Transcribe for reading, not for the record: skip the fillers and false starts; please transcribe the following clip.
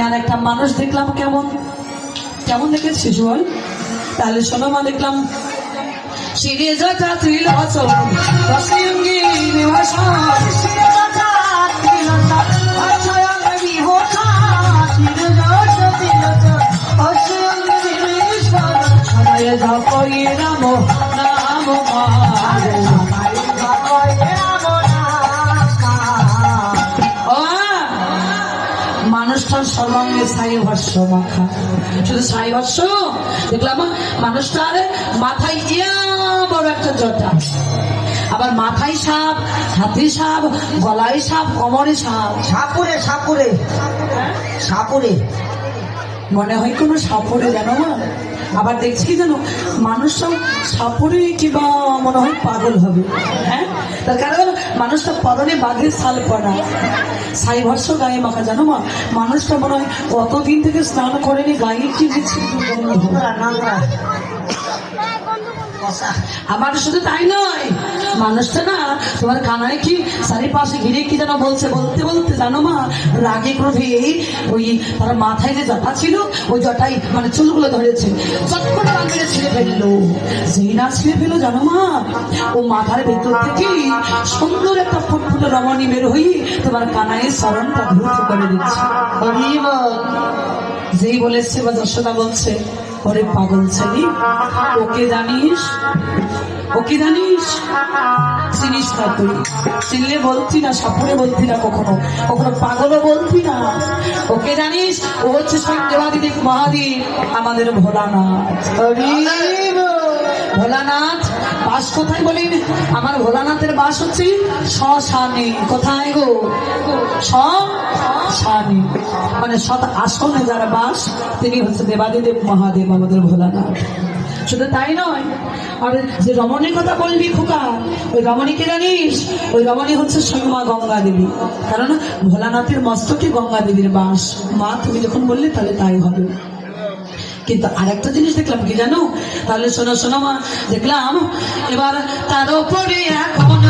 আর একটা মানুষ দেখলাম কেমন কেমন দেখেছিস বল? তাহলে শোনো মা, দেখলাম শিরে যথা ত্রিলোচন রসিঙ্গি নিবাসন শিরে যথা ত্রিলোচন অক্ষয়ঙ্গ বিভূষণ শিরে যথা ত্রিলোচন অক্ষয়ঙ্গ বিভূষণ সবাই জপই রাম নাম মারে সবাই জপই রাম নাম। মানুষটার সর্বাঙ্গে ছাই ভস্য মাখা, শুধু ছাই ভস্য দেখলাম মানুষটার মাথায় বড় একটা জটা, আবার মাথায় সাপ, হাতে সাপ, গলায় সাপ, কোমরে সাপ, সাপুরে সাপুরে সাপুরে মনে হয় কোনো সাপরে জানো না। আবার দেখছি জানো মানুষটাও সাপরে কিবা মনে হয় পাগল হবে। হ্যাঁ, তার কারণ মানুষটা পরনে বাঘের ছাল পরা, ছাই ভস্য গায়ে মাখা, জানো মা মানুষটা মনে হয় কতদিন থেকে স্নান করেনি, গায়ে কি দিচ্ছে। আবার শুধু তাই নয়, মানুষটা না তোমার কানায় কি চারিপাশে ঘিরে কি যেন বলছে, বলতে বলতে জানো মা রাগে ক্রোধে ওই তার মাথায় যে জটা ছিল ওই জটাই মানে চুলগুলো ধরেছে, চট করে রাগে ছিঁড়ে ফেললো। যেই না ছিঁড়ে ফেলো জানো মা, ও মাথার ভেতর থেকে সুন্দর একটা ফুটফুটে রমণী বের হয়ে তোমার কানায় চরণটা ধূর্ত করে দিচ্ছে। যেই বলেছে বা যশোদা বলছে, ওরে পাগল ছেলে, ওকে জানিস, ওকে জানিস, চিনিস না তুই, চিনলে বলতি না সাপুরে বলতি না, কখনো কখনো পাগলও বলতি না। ওকে জানিস, ও হচ্ছে সত্যবাদী মহাদেব আমাদের ভোলানাথ। ভোলানাথ বাস কোথায় বলি? আমার ভোলানাথের বাস হচ্ছে শ্মশানে। কোথায় গো? শ্মশানে, মানে সৎ আসনে যারা বাস তিনি হচ্ছে দেবাদিদেব মহাদেব আমাদের ভোলানাথ। শুধু তাই নয়, আর যে রমণীর কথা বলবি খোকা, ওই রমণীকে জানিস? ওই রমণী হচ্ছে স্বয়ং মা গঙ্গা দেবী, কারণ ভোলানাথের মস্তকে গঙ্গা দেবীর বাস। মা তুমি যখন বললে তাহলে তাই হবে। কিন্তু আরেকটা জিনিস দেখলাম কি জানো? তাহলে শোনো শোনো মা, দেখলাম এবার তার উপরে এখন